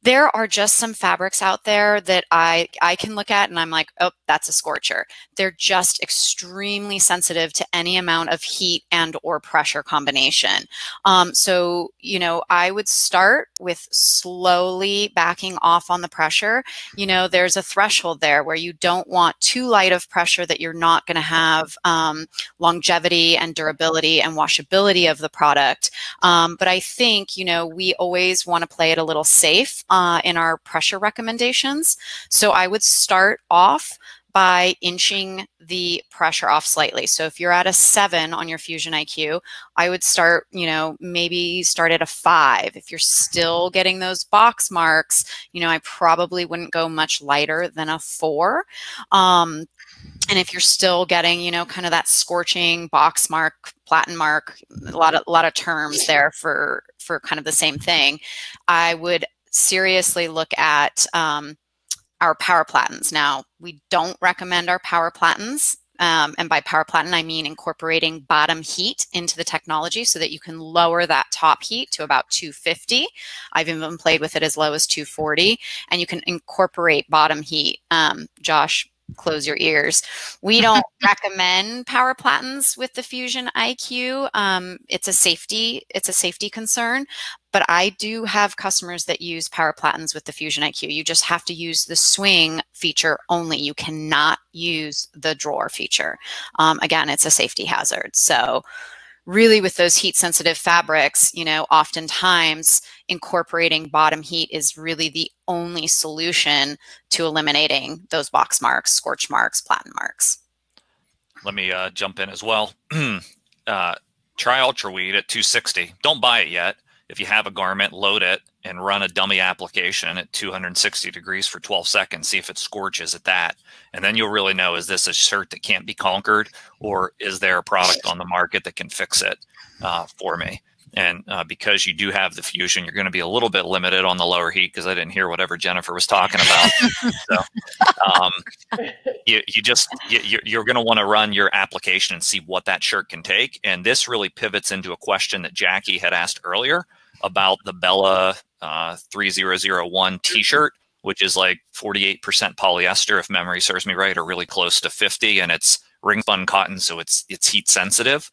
there are just some fabrics out there that I can look at and I'm like, oh, that's a scorcher. They're just extremely sensitive to any amount of heat and or pressure combination. So, I would start with slowly backing off on the pressure. There's a threshold there where you don't want too light of pressure that you're not going to have longevity and durability and washability of the product. But I think, we always want to play it a little safe in our pressure recommendations. So I would start off by inching the pressure off slightly. So if you're at a 7 on your Fusion IQ, I would start, maybe start at a 5. If you're still getting those box marks, I probably wouldn't go much lighter than a 4. And if you're still getting, kind of that scorching box mark, platen mark, a lot of terms there for kind of the same thing, I would seriously look at our power platens. Now, we don't recommend our power platens. And by power platen, I mean incorporating bottom heat into the technology so that you can lower that top heat to about 250. I've even played with it as low as 240, and you can incorporate bottom heat. Josh, close your ears. We don't recommend power platens with the Fusion IQ. It's a safety concern, but I do have customers that use power platens with the Fusion IQ. You just have to use the swing feature only. You cannot use the drawer feature. Again, it's a safety hazard. So really with those heat sensitive fabrics, oftentimes incorporating bottom heat is really the only solution to eliminating those box marks, scorch marks, platen marks. Let me jump in as well. Try Ultraweed at 260. Don't buy it yet. If you have a garment, load it and run a dummy application at 260 degrees for 12 seconds. See if it scorches at that. And then you'll really know, is this a shirt that can't be conquered, or is there a product on the market that can fix it for me? And because you do have the fusion, you're going to be a little bit limited on the lower heat, because I didn't hear whatever Jennifer was talking about. So you're going to want to run your application and see what that shirt can take. And this really pivots into a question that Jackie had asked earlier about the Bella 3001 t-shirt, which is like 48% polyester, if memory serves me right, or really close to 50, and it's ring spun cotton, so it's heat sensitive.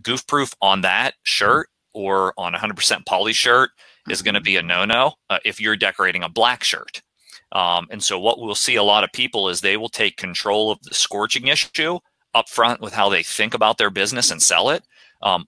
Goof proof on that shirt or on 100% poly shirt is going to be a no-no if you're decorating a black shirt. And so what we'll see a lot of people is they will take control of the scorching issue up front with how they think about their business and sell it.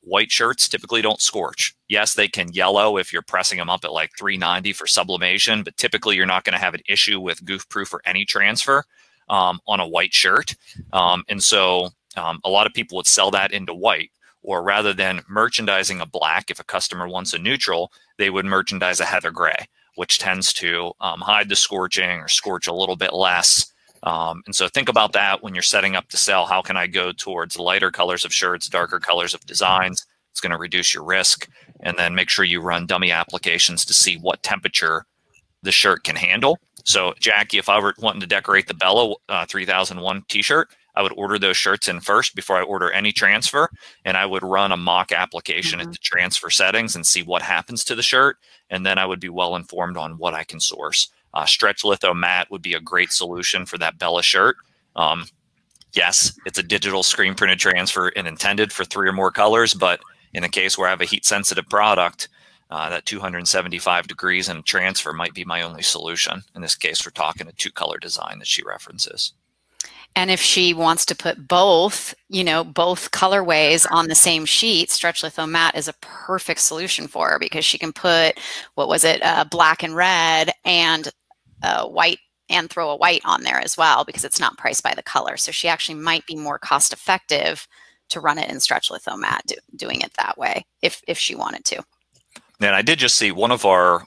White shirts typically don't scorch. Yes, they can yellow if you're pressing them up at like 390 for sublimation, but typically you're not going to have an issue with goof proof or any transfer on a white shirt. And so a lot of people would sell that into white, or rather than merchandising a black, if a customer wants a neutral, they would merchandise a heather gray, which tends to hide the scorching or scorch a little bit less. And so think about that when you're setting up to sell. How can I go towards lighter colors of shirts, darker colors of designs? It's going to reduce your risk. And then make sure you run dummy applications to see what temperature the shirt can handle. So Jackie, if I were wanting to decorate the Bella 3001 t-shirt, I would order those shirts in first before I order any transfer, and I would run a mock application at the transfer settings and see what happens to the shirt, and then I would be well informed on what I can source. Stretch litho matte would be a great solution for that Bella shirt. Yes, it's a digital screen printed transfer and intended for 3 or more colors, but in a case where I have a heat sensitive product, that 275 degrees in transfer might be my only solution. In this case, we're talking a 2-color design that she references. And if she wants to put both, both colorways on the same sheet, stretch litho matte is a perfect solution for her, because she can put, black and red and white, and throw a white on there as well, because it's not priced by the color. So she actually might be more cost effective to run it in stretch litho matte, doing it that way, if she wanted to. And I did just see one of our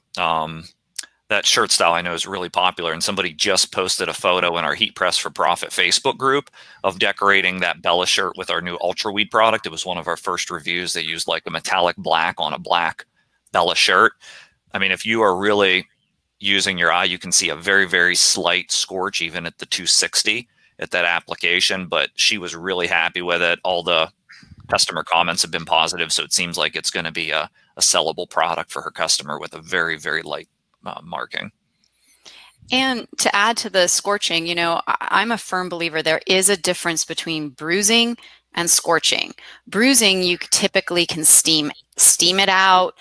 that shirt style I know is really popular, and somebody just posted a photo in our Heat Press for Profit Facebook group of decorating that Bella shirt with our new Ultra Weed product. It was one of our first reviews. They used like a metallic black on a black Bella shirt. I mean, if you are really using your eye, you can see a very, very slight scorch even at the 260 at that application, but she was really happy with it. All the customer comments have been positive, so it seems like it's going to be a sellable product for her customer with a very, very light marking. And to add to the scorching, I'm a firm believer there is a difference between bruising and scorching. Bruising, you typically can steam it out.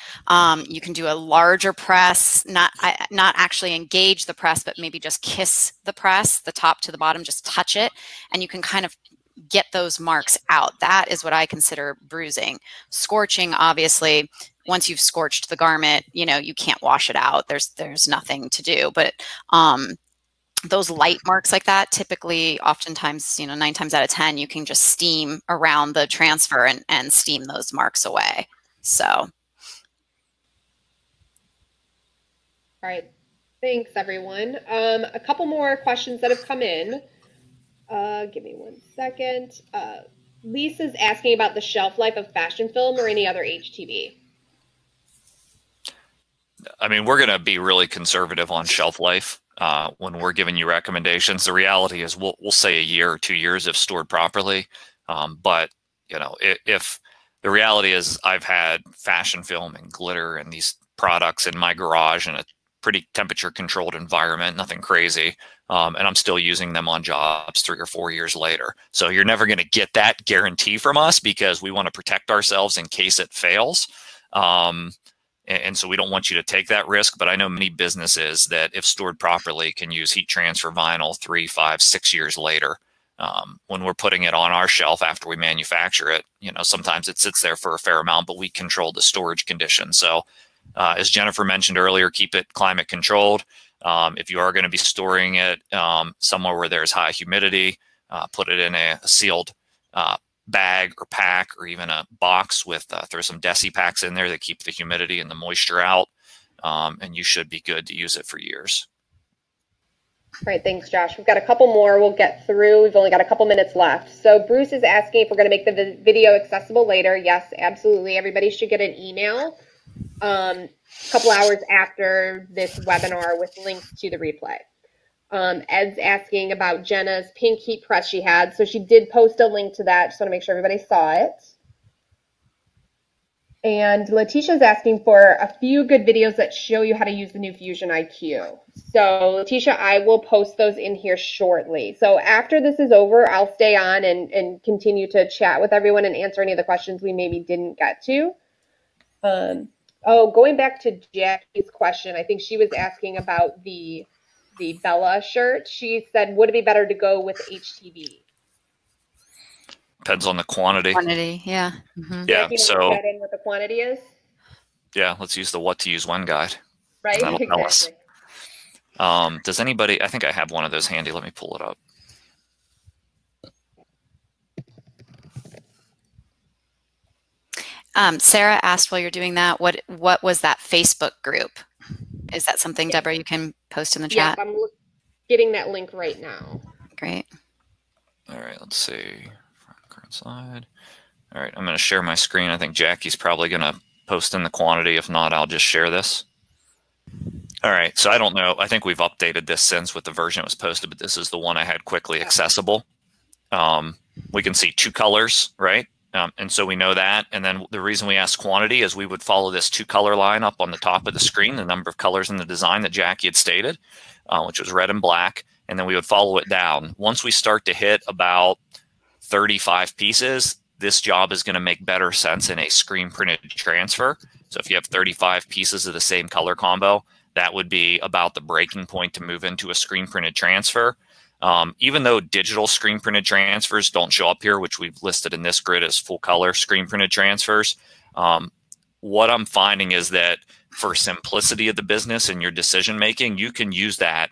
You can do a larger press, not actually engage the press, but maybe just kiss the press, the top to the bottom, just touch it, and you can kind of get those marks out. That is what I consider bruising. Scorching, obviously, once you've scorched the garment, you can't wash it out. There's nothing to do. But those light marks like that, typically, oftentimes, 9 times out of 10, you can just steam around the transfer and steam those marks away. So. All right. Thanks, everyone. A couple more questions that have come in. Give me 1 second. Lisa's asking about the shelf life of fashion film or any other HTV. I mean, we're going to be really conservative on shelf life when we're giving you recommendations. The reality is we'll say a year or 2 years if stored properly. But, if the reality is I've had fashion film and glitter and these products in my garage in a pretty temperature controlled environment, nothing crazy. And I'm still using them on jobs 3 or 4 years later. So you're never going to get that guarantee from us because we want to protect ourselves in case it fails. And so we don't want you to take that risk. But I know many businesses that, if stored properly, can use heat transfer vinyl 3, 5, 6 years later. When we're putting it on our shelf after we manufacture it, sometimes it sits there for a fair amount, but we control the storage conditions. So as Jennifer mentioned earlier, keep it climate controlled. If you are going to be storing it somewhere where there's high humidity, put it in a sealed bag or pack, or even a box with throw some Desi packs in there that keep the humidity and the moisture out, and you should be good to use it for years. All right, thanks, Josh. We've got a couple more we'll get through. We've only got a couple minutes left. So Bruce is asking if we're going to make the video accessible later. Yes, absolutely. Everybody should get an email a couple hours after this webinar with links to the replay. Ed's asking about Jenna's pink heat press she had. So she did post a link to that. Just want to make sure everybody saw it. And Letitia's asking for a few good videos that show you how to use the new Fusion IQ. So Letitia, I will post those in here shortly. So after this is over, I'll stay on and continue to chat with everyone and answer any of the questions we maybe didn't get to. Going back to Jackie's question, I think she was asking about the Bella shirt. She said, would it be better to go with HTV? Depends on the quantity. Quantity, yeah. Mm-hmm. Yeah, so Get in what the quantity is? Yeah, let's use the what to use when guide. Right, That'll tell us. exactly. Does anybody, I think I have one of those handy. Let me pull it up. Sarah asked while you're doing that, what was that Facebook group? Is that something, Deborah, you can post in the chat? Yeah, I'm getting that link right now. Great. All right, let's see. Current slide. All right, I'm going to share my screen. I think Jackie's probably going to post in the quantity. If not, I'll just share this. All right, so I don't know. I think we've updated this since with the version it was posted, but this is the one I had quickly accessible. We can see 2 colors, right? And so we know that. And then the reason we ask quantity is we would follow this 2-color line up on the top of the screen, the number of colors in the design that Jackie had stated, which was red and black. And then we would follow it down. Once we start to hit about 35 pieces, this job is going to make better sense in a screen printed transfer. So if you have 35 pieces of the same color combo, that would be about the breaking point to move into a screen printed transfer. Even though digital screen printed transfers don't show up here, which we've listed in this grid as full color screen printed transfers, what I'm finding is that for simplicity of the business and your decision making, you can use that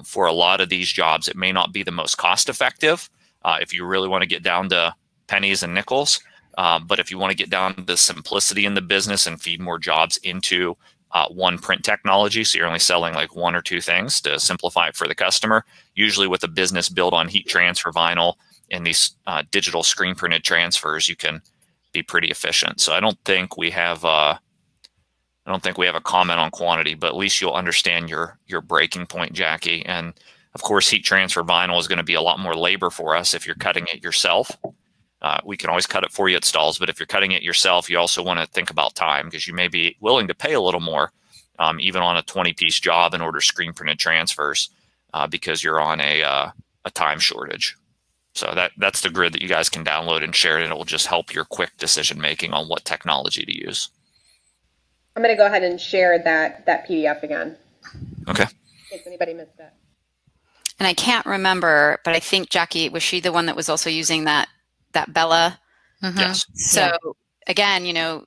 for a lot of these jobs. It may not be the most cost effective if you really want to get down to pennies and nickels, but if you want to get down to the simplicity in the business and feed more jobs into one print technology, so you're only selling like 1 or 2 things to simplify it for the customer. Usually with a business built on heat transfer vinyl and these digital screen printed transfers, you can be pretty efficient. So I don't think we have a comment on quantity, but at least you'll understand your breaking point, Jackie. And of course, heat transfer vinyl is going to be a lot more labor for us if you're cutting it yourself. We can always cut it for you at Stahls, but if you're cutting it yourself, you also want to think about time, because you may be willing to pay a little more, even on a 20-piece job in order screen printed transfers, because you're on a time shortage. So that's the grid that you guys can download and share, and it will just help your quick decision making on what technology to use. I'm going to go ahead and share that PDF again. Okay. In case anybody missed it. And I can't remember, but I think Jackie, was she the one that was also using that Bella? Mm-hmm. Yes. So again, you know,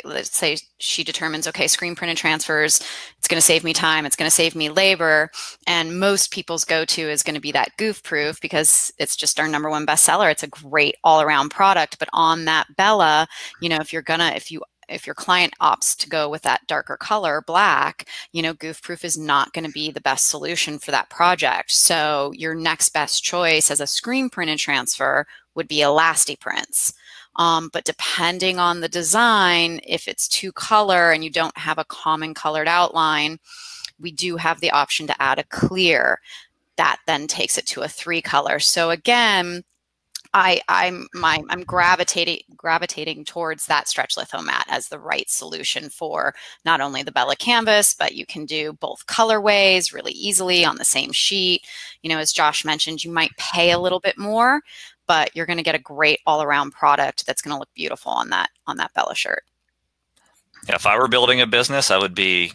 let's say she determines, okay, screen printed transfers, it's going to save me time, it's going to save me labor. And most people's go-to is going to be that goof proof, because it's just our #1 bestseller. It's a great all around product. But on that Bella, you know, if your client opts to go with that darker color, black, you know, goof proof is not going to be the best solution for that project. So your next best choice as a screen printed transfer would be ElastiPrints. But depending on the design, if it's 2-color and you don't have a common colored outline, we do have the option to add a clear. That then takes it to a 3-color. So again, I'm gravitating towards that stretch litho mat as the right solution for not only the Bella canvas, but you can do both colorways really easily on the same sheet. You know, as Josh mentioned, you might pay a little bit more, but you're going to get a great all-around product that's going to look beautiful on that Bella shirt. Yeah, if I were building a business, I would be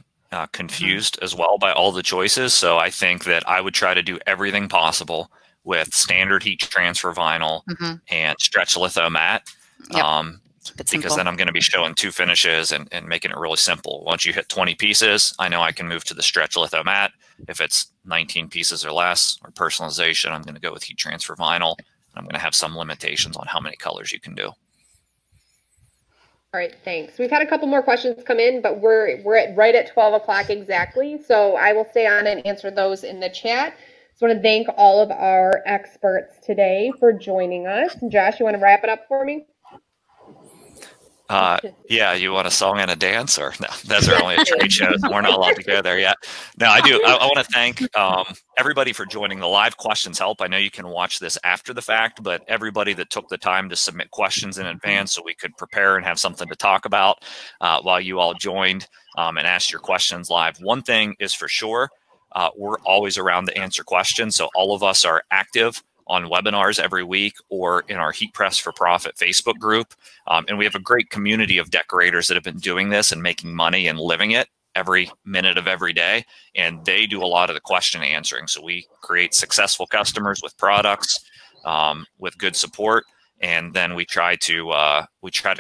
confused as well by all the choices. So I think that I would try to do everything possible with standard heat transfer vinyl and stretch litho mat, because then I'm going to be showing 2 finishes and making it really simple. Once you hit 20 pieces, I know I can move to the stretch litho mat. If it's 19 pieces or less, or personalization, I'm going to go with heat transfer vinyl. I'm going to have some limitations on how many colors you can do. All right, thanks. We've had a couple more questions come in, but we're right at 12 o'clock exactly. So I will stay on and answer those in the chat. Just want to thank all of our experts today for joining us. Josh, you want to wrap it up for me? Yeah, you want a song and a dance, or no? Those are only a trade shows. We're not allowed to go there yet. No, I do. I want to thank everybody for joining. The live questions help. I know you can watch this after the fact, but everybody that took the time to submit questions in advance so we could prepare and have something to talk about while you all joined and asked your questions live. One thing is for sure, we're always around to answer questions. So all of us are active on webinars every week or in our Heat Press for Profit Facebook group. And we have a great community of decorators that have been doing this and making money and living it every minute of every day. And they do a lot of the question answering. So we create successful customers with products, with good support. And then we try to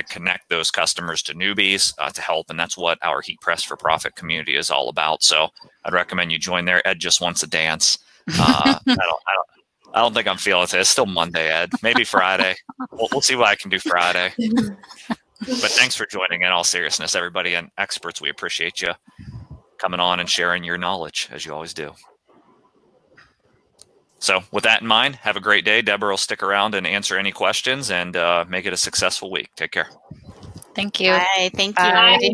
connect those customers to newbies to help. And that's what our Heat Press for Profit community is all about. So I'd recommend you join there. Ed just wants a dance. I don't think I'm feeling it. It's still Monday, Ed. Maybe Friday. We'll see what I can do Friday. But thanks for joining. In all seriousness, everybody and experts, we appreciate you coming on and sharing your knowledge, as you always do. So with that in mind, have a great day. Deborah will stick around and answer any questions and make it a successful week. Take care. Thank you. Bye. Thank you. Bye.